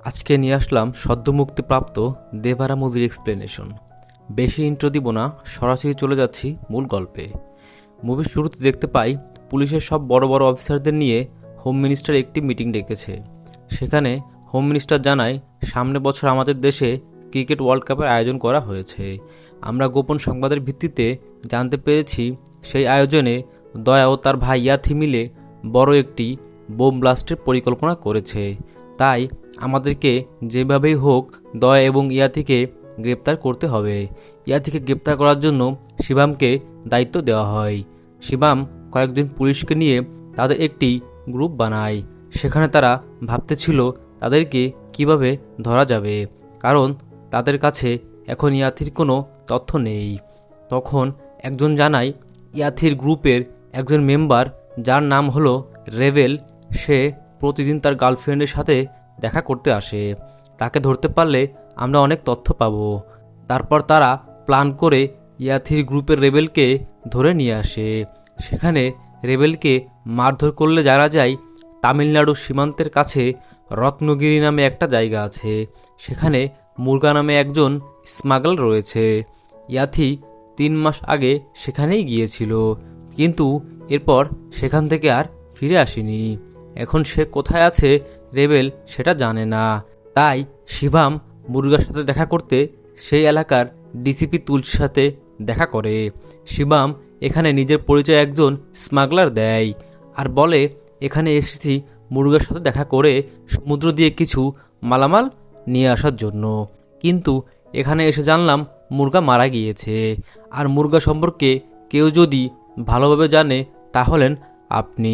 আজকে নিয়ে আসলাম সদ্য মুক্তিপ্রাপ্ত দেভারা মুভির এক্সপ্লেনেশন। বেশি ইন্ট্রো দিব না, সরাসরি চলে যাচ্ছি মূল গল্পে। মুভির শুরুতে দেখতে পাই পুলিশের সব বড় বড় অফিসারদের নিয়ে হোম মিনিস্টার একটি মিটিং ডেকেছে। সেখানে হোম মিনিস্টার জানায় সামনে বছর আমাদের দেশে ক্রিকেট ওয়ার্ল্ড কাপের আয়োজন করা হয়েছে। আমরা গোপন সংবাদের ভিত্তিতে জানতে পেরেছি সেই আয়োজনে দয়া ও তার ভাই ইয়াথি মিলে বড় একটি বোম ব্লাস্টের পরিকল্পনা করেছে। তাই আমাদেরকে যেভাবেই হোক দয়া এবং ইয়াথিকে গ্রেপ্তার করতে হবে। ইয়াথিকে গ্রেপ্তার করার জন্য শিবামকে দায়িত্ব দেওয়া হয়। শিবাম কয়েকজন পুলিশকে নিয়ে তাদের একটি গ্রুপ বানায়। সেখানে তারা ভাবতেছিল তাদেরকে কিভাবে ধরা যাবে, কারণ তাদের কাছে এখন ইয়াথির কোনো তথ্য নেই। তখন একজন জানায় ইয়াথির গ্রুপের একজন মেম্বার, যার নাম হলো রেবেল, সে প্রতিদিন তার গার্লফ্রেন্ডের সাথে দেখা করতে আসে। তাকে ধরতে পারলে আমরা অনেক তথ্য পাবো। তারপর তারা প্ল্যান করে ইয়াথির গ্রুপের রেবেলকে ধরে নিয়ে আসে। সেখানে রেবেলকে মারধর করলে জানা যায় তামিলনাড়ুর সীমান্তের কাছে রত্নগিরি নামে একটা জায়গা আছে। সেখানে মুরগা নামে একজন স্মাগলার রয়েছে। ইয়াথি 3 মাস আগে সেখানেই গিয়েছিল, কিন্তু এরপর সেখান থেকে আর ফিরে আসেনি। এখন সে কোথায় আছে রেবেল সেটা জানে না। তাই শিবাম মুরগার সাথে দেখা করতে সেই এলাকার ডিসিপি তুলসীর সাথে দেখা করে। শিবাম এখানে নিজের পরিচয় একজন স্মাগলার দেয় আর বলে এখানে এসেছি মুরগার সাথে দেখা করে সমুদ্র দিয়ে কিছু মালামাল নিয়ে আসার জন্য, কিন্তু এখানে এসে জানলাম মুরগা মারা গিয়েছে। আর মুরগা সম্পর্কে কেউ যদি ভালোভাবে জানে তাহলেন আপনি,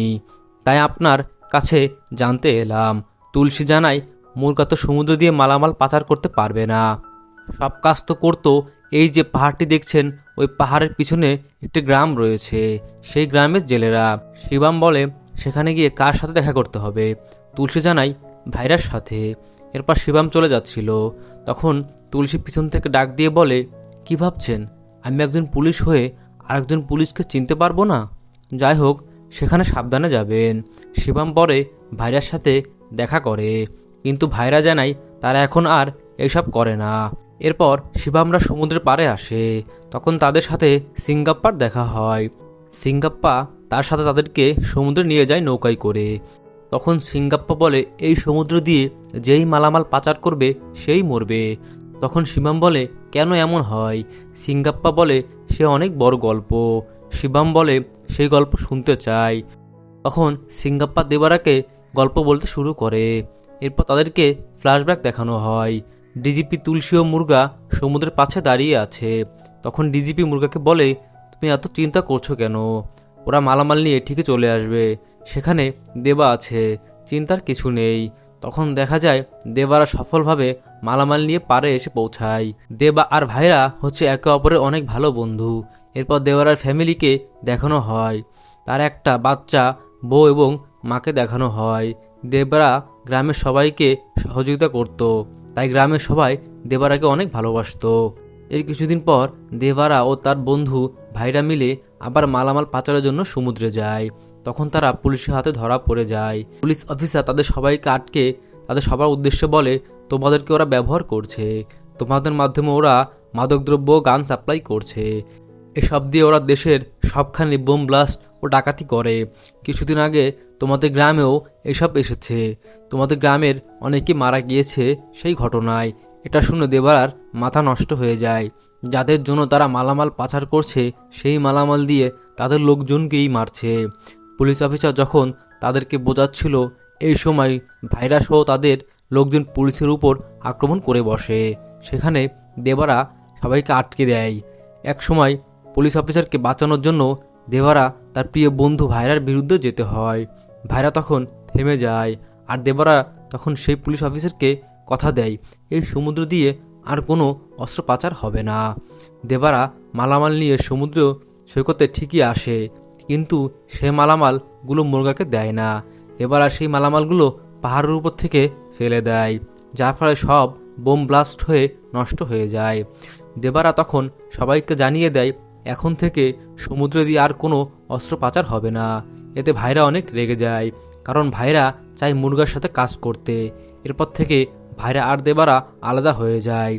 তাই আপনার কাছে জানতে এলাম। তুলসী জানায় মুরগা তো সমুদ্র দিয়ে মালামাল পাচার করতে পারবে না, সব কাজ তো করতো এই যে পাহাড়টি দেখছেন, ওই পাহাড়ের পিছনে একটি গ্রাম রয়েছে, সেই গ্রামের জেলেরা। শিবাম বলে সেখানে গিয়ে কার সাথে দেখা করতে হবে? তুলসী জানায় ভাইরার সাথে। এরপর শিবাম চলে যাচ্ছিল, তখন তুলসী পিছন থেকে ডাক দিয়ে বলে কি ভাবছেন আমি একজন পুলিশ হয়ে আরেকজন পুলিশকে চিনতে পারবো না? যাই হোক, সেখানে সাবধানে যাবেন। শিবাম পরে ভাইরার সাথে দেখা করে, কিন্তু ভাইরা জানায় তারা এখন আর এসব করে না। এরপর শিবামরা সমুদ্রের পাড়ে আসে, তখন তাদের সাথে সিঙ্গাপ্পার দেখা হয়। সিঙ্গাপ্পা তার সাথে তাদেরকে সমুদ্রে নিয়ে যায় নৌকায় করে। তখন সিঙ্গাপ্পা বলে এই সমুদ্র দিয়ে যেই মালামাল পাচার করবে সেই মরবে। তখন শিবাম বলে কেন এমন হয়? সিঙ্গাপ্পা বলে সে অনেক বড় গল্প। শিবাম বলে সেই গল্প শুনতে চায়। তখন সিঙ্গাপ্পা দেবারাকে গল্প বলতে শুরু করে। এরপর তাদেরকে ফ্ল্যাশব্যাক দেখানো হয়। ডিজিপি তুলসী ও মুরগা সমুদ্রের পাশে দাঁড়িয়ে আছে। তখন ডিজিপি মুরগাকে বলে তুমি এত চিন্তা করছো কেন? ওরা মালামাল নিয়ে ঠিকই চলে আসবে, সেখানে দেবা আছে, চিন্তার কিছু নেই। তখন দেখা যায় দেবারা সফলভাবে মালামাল নিয়ে পাড়ে এসে পৌঁছায়। দেবা আর ভাইরা হচ্ছে একে অপরের অনেক ভালো বন্ধু। এরপর দেবারার ফ্যামিলিকে দেখানো হয়, তার একটা বাচ্চা, বউ এবং মাকে দেখানো হয়। দেবরা গ্রামের সবাইকে সহযোগিতা করত, তাই গ্রামের সবাই দেবারাকে অনেক ভালোবাসত। এর কিছুদিন পর দেবারা ও তার বন্ধু ভাইরা মিলে আবার মালামাল পাচারের জন্য সমুদ্রে যায়। তখন তারা পুলিশের হাতে ধরা পড়ে যায়। পুলিশ অফিসার তাদের সবাইকে আটকে তাদের সবার উদ্দেশ্যে বলে তোমাদেরকে ওরা ব্যবহার করছে, তোমাদের মাধ্যমে ওরা মাদকদ্রব্য গান সাপ্লাই করছে। এসব দিয়ে ওরা দেশের সবখানে বোম ব্লাস্ট ও ডাকাতি করে। কিছুদিন আগে তোমাদের গ্রামেও এসব এসেছে, তোমাদের গ্রামের অনেকে মারা গিয়েছে সেই ঘটনায়। এটা শুনে দেবারার মাথা নষ্ট হয়ে যায়। যাদের জন্য তারা মালামাল পাচার করছে সেই মালামাল দিয়ে তাদের লোকজনকেই মারছে। পুলিশ অফিসার যখন তাদেরকে বোঝাচ্ছিল, এই সময় ভাইরাসহ তাদের লোকজন পুলিশের উপর আক্রমণ করে বসে। সেখানে দেবারা সবাইকে আটকে দেয়। এক সময় পুলিশ অফিসারকে বাঁচানোর জন্য দেবারা তার প্রিয় বন্ধু ভাইরার বিরুদ্ধে যেতে হয়। ভাইরা তখন থেমে যায়, আর দেবারা তখন সেই পুলিশ অফিসারকে কথা দেয় এই সমুদ্র দিয়ে আর কোনো অস্ত্র পাচার হবে না। দেবারা মালামাল নিয়ে সমুদ্র সৈকতে ঠিকই আসে, কিন্তু সেই মালামালগুলো মুরগাকে দেয় না। দেবারা সেই মালামালগুলো পাহাড়ের উপর থেকে ফেলে দেয়, যার ফলে সব বোম ব্লাস্ট হয়ে নষ্ট হয়ে যায়। দেবারা তখন সবাইকে জানিয়ে দেয় এখন থেকে সমুদ্র দিয়ে আর কোনো অস্ত্র পাচার হবে না। এতে ভাইরা অনেক রেগে যায়, কারণ ভাইরা চায় মুরগার সাথে কাজ করতে। এরপর থেকে ভাইরা আর দেবারা আলাদা হয়ে যায়।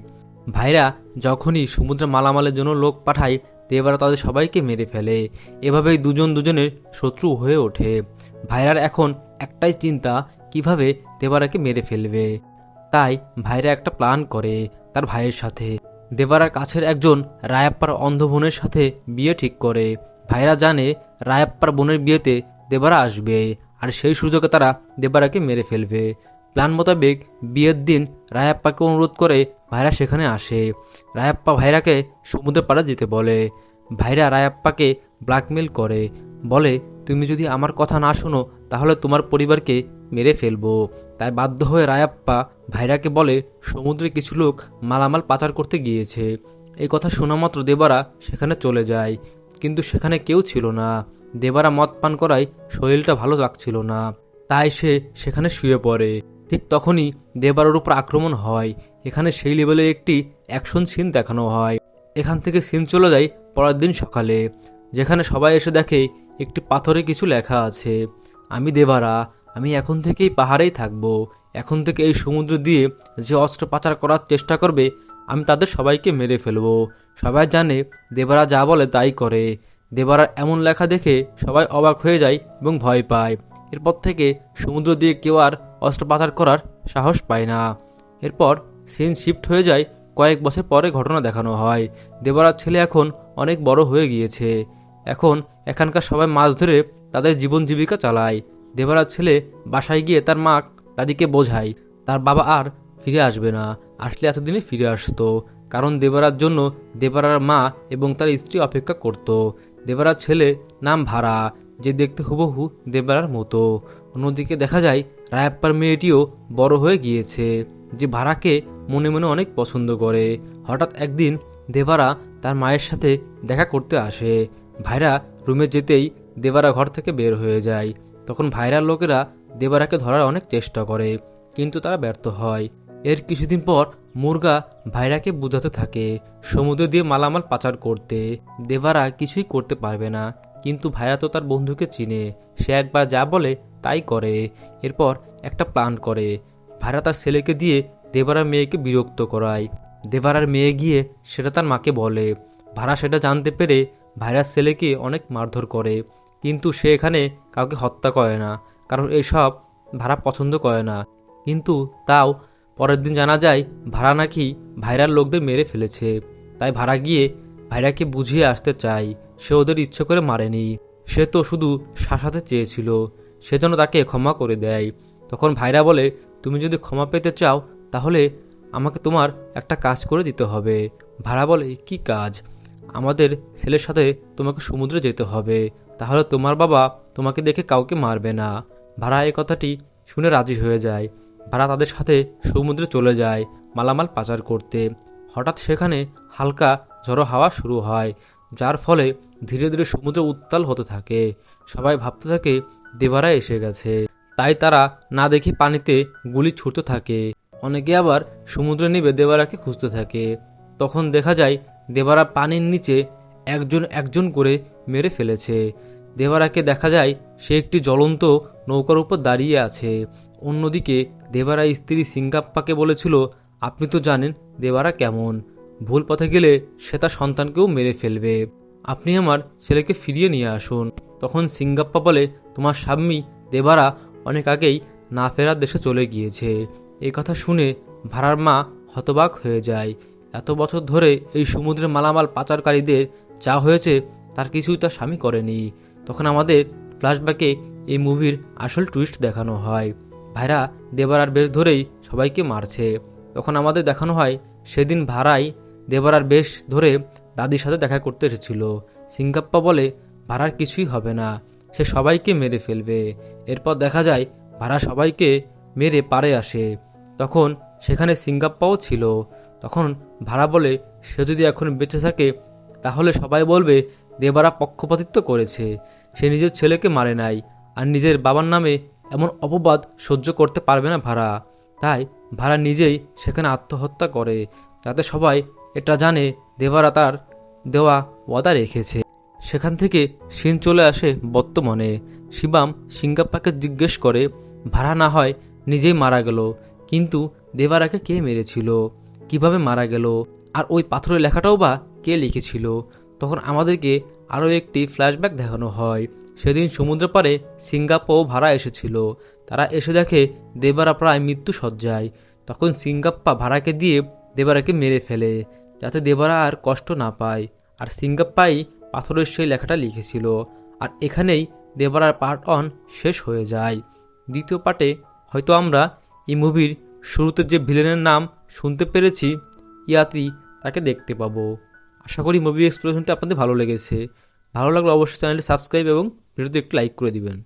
ভাইরা যখনই সমুদ্রে মালামালের জন্য লোক পাঠায়, দেবারা তাদের সবাইকে মেরে ফেলে। এভাবেই দুজন দুজনের শত্রু হয়ে ওঠে। ভাইরার এখন একটাই চিন্তা, কিভাবে দেবারাকে মেরে ফেলবে। তাই ভাইরা একটা প্ল্যান করে তার ভাইয়ের সাথে। দেবারার কাছের একজন রায়াপ্পার অন্ধ বোনের সাথে বিয়ে ঠিক করে। ভাইরা জানে রায়াপ্পার বোনের বিয়েতে দেবারা আসবে, আর সেই সুযোগে তারা দেবারাকে মেরে ফেলবে। প্ল্যান মোতাবেক বিয়ের দিন রায়াপ্পাকে অনুরোধ করে ভাইরা সেখানে আসে। রায়াপ্পা ভাইরাকে সমুদ্রের পাড়ে যেতে বলে। ভাইরা রায়াপ্পাকে ব্ল্যাকমেল করে, বলে তুমি যদি আমার কথা না শোনো তাহলে তোমার পরিবারকে মেরে ফেলবো। তাই বাধ্য হয়ে রায়াপ্পা ভাইরাকে বলে সমুদ্রে কিছু লোক মালামাল পাচার করতে গিয়েছে। এই কথা শোনা মাত্র দেবারা সেখানে চলে যায়, কিন্তু সেখানে কেউ ছিল না। দেবারা মদ পান করায় শরীরটা ভালো লাগছিল না, তাই সে সেখানে শুয়ে পড়ে। ঠিক তখনই দেবারার উপর আক্রমণ হয়। এখানে সেই লেভেলের একটি অ্যাকশন সিন দেখানো হয়। এখান থেকে সিন চলে যায় পরের দিন সকালে, যেখানে সবাই এসে দেখে একটি পাথরে কিছু লেখা আছে, আমি দেবারা, আমি এখন থেকেই পাহাড়েই থাকবো। এখন থেকে এই সমুদ্র দিয়ে যে অস্ত্র পাচার করার চেষ্টা করবে আমি তাদের সবাইকে মেরে ফেলবো। সবাই জানে দেবারা যা বলে তাই করে। দেবারার এমন লেখা দেখে সবাই অবাক হয়ে যায় এবং ভয় পায়। এরপর থেকে সমুদ্র দিয়ে কেউ আর অস্ত্র পাচার করার সাহস পায় না। এরপর সিন শিফট হয়ে যায় কয়েক বছর পরে। ঘটনা দেখানো হয় দেবারার ছেলে এখন অনেক বড় হয়ে গিয়েছে। এখন এখানকার সবাই মাছ ধরে তাদের জীবন জীবিকা চালায়। দেবারার ছেলে বাসায় গিয়ে তার মা দাদিকে বোঝায় তার বাবা আর ফিরে আসবে না, আসলে এতদিনে ফিরে আসতো, কারণ দেবারার জন্য দেবারার মা এবং তার স্ত্রী অপেক্ষা করত। দেবারার ছেলে নাম ভাড়া, যে দেখতে হুবহু দেবারার মতো। অন্যদিকে দেখা যায় রায়াপ্পার মেয়েটিও বড় হয়ে গিয়েছে, যে ভাড়াকে মনে মনে অনেক পছন্দ করে। হঠাৎ একদিন দেবারা তার মায়ের সাথে দেখা করতে আসে। ভাইরা রুমে যেতেই দেবারা ঘর থেকে বের হয়ে যায়। তখন ভাইরার লোকেরা দেবারাকে ধরার অনেক চেষ্টা করে, কিন্তু তারা ব্যর্থ হয়। এর কিছুদিন পর মুরগা ভাইরাকে বুঝাতে থাকে সমুদ্র দিয়ে মালামাল পাচার করতে দেবারা কিছুই করতে পারবে না, কিন্তু ভাইরা তো তার বন্ধুকে চিনে, সে একবার যা বলে তাই করে। এরপর একটা প্ল্যান করে। ভাইরা তার ছেলেকে দিয়ে দেবারার মেয়েকে বিরক্ত করায়। দেবারার মেয়ে গিয়ে সেটা তার মাকে বলে। ভাড়া সেটা জানতে পেরে ভাইরার ছেলেকে অনেক মারধর করে, কিন্তু সে এখানে কাউকে হত্যা করে না, কারণ এসব ভাড়া পছন্দ করে না। কিন্তু তাও পরের দিন জানা যায় ভাড়া নাকি ভাইরার লোকদের মেরে ফেলেছে। তাই ভাড়া গিয়ে ভাইরাকে বুঝিয়ে আসতে চায় সে ওদের ইচ্ছে করে মারেনি, সে তো শুধু শাসাতে চেয়েছিল, সেজন্য তাকে ক্ষমা করে দেয়। তখন ভাইরা বলে, তুমি যদি ক্ষমা পেতে চাও তাহলে আমাকে তোমার একটা কাজ করে দিতে হবে। ভাড়া বলে, কি কাজ? আমাদের ছেলের সাথে তোমাকে সমুদ্রে যেতে হবে, তাহলে তোমার বাবা তোমাকে দেখে কাউকে মারবে না। ভাড়া এই কথাটি শুনে রাজি হয়ে যায়। ভাড়া তাদের সাথে সমুদ্রে চলে যায় মালামাল পাচার করতে। হঠাৎ সেখানে হালকা ঝড়ো হাওয়া শুরু হয়, যার ফলে ধীরে ধীরে সমুদ্র উত্তাল হতে থাকে। সবাই ভাবতে থাকে দেবারা এসে গেছে, তাই তারা না দেখে পানিতে গুলি ছুটতে থাকে। অনেকে আবার সমুদ্রে নেমে দেবারাকে খুঁজতে থাকে। তখন দেখা যায় দেবারা পানির নিচে একজন একজন করে মেরে ফেলেছে। দেবারাকে দেখা যায় সে একটি জ্বলন্ত নৌকার উপর দাঁড়িয়ে আছে। অন্যদিকে দেবারা স্ত্রী সিঙ্গাপ্পাকে বলেছিল, আপনি তো জানেন দেবারা কেমন, ভুল পথে গেলে সে তার সন্তানকেও মেরে ফেলবে, আপনি আমার ছেলেকে ফিরিয়ে নিয়ে আসুন। তখন সিঙ্গাপ্পা বলে, তোমার স্বামী দেবারা অনেক আগেই না ফেরার দেশে চলে গিয়েছে। এই কথা শুনে ভাড়ার মা হতবাক হয়ে যায়। এত বছর ধরে এই সমুদ্রে মালামাল পাচারকারীদের যা হয়েছে তার কিছুই তার স্বামী করেনি। তখন আমাদের ফ্ল্যাশব্যাকে এই মুভির আসল টুইস্ট দেখানো হয়। ভাইরা দেবারার বেশ ধরেই সবাইকে মারছে। তখন আমাদের দেখানো হয় সেদিন ভাড়াই দেবারার বেশ ধরে দাদির সাথে দেখা করতে এসেছিল। সিঙ্গাপ্পা বলে, ভাড়ার কিছুই হবে না, সে সবাইকে মেরে ফেলবে। এরপর দেখা যায় ভাড়া সবাইকে মেরে পারে আসে। তখন সেখানে সিঙ্গাপ্পাও ছিল। তখন ভাড়া বলে, সে যদি এখন বেঁচে থাকে তাহলে সবাই বলবে দেবারা পক্ষপাতিত্ব করেছে, সে নিজের ছেলেকে মারে নাই, আর নিজের বাবার নামে এমন অপবাদ সহ্য করতে পারবে না ভাড়া। তাই ভাড়া নিজেই সেখানে আত্মহত্যা করে, যাতে সবাই এটা জানে দেবারা তার দেওয়া ওয়াদা রেখেছে। সেখান থেকে সিন চলে আসে বর্তমানে। শিবাম সিঙ্গাপ্পাকে জিজ্ঞেস করে, ভাড়া না হয় নিজেই মারা গেল, কিন্তু দেবারাকে কে মেরেছিল, কিভাবে মারা গেল, আর ওই পাথরের লেখাটাও বা কে লিখেছিল। তখন আমাদেরকে আরও একটি ফ্ল্যাশব্যাক দেখানো হয়। সেদিন সমুদ্র পাড়ে সিঙ্গাপ্পাও ভাড়া এসেছিল। তারা এসে দেখে দেবারা প্রায় মৃত্যু সজ্জায়। তখন সিঙ্গাপ্পা ভাড়াকে দিয়ে দেবারাকে মেরে ফেলে, যাতে দেবারা আর কষ্ট না পায়। আর সিঙ্গাপ্পাই পাথরের সেই লেখাটা লিখেছিল। আর এখানেই দেবারার পার্ট 1 শেষ হয়ে যায়। দ্বিতীয় পার্টে হয়তো আমরা এই মুভির শুরুতে যে ভিলেনের নাম শুনতে পেরেছি, ইয়াতি, তাকে দেখতে পাবো। আশা করি মুভি এক্সপ্লোরেশনটি আপনাদের ভালো লেগেছে। ভালো লাগলে অবশ্যই চ্যানেলটি সাবস্ক্রাইব এবং ভিডিওতে একটু লাইক করে দিবেন।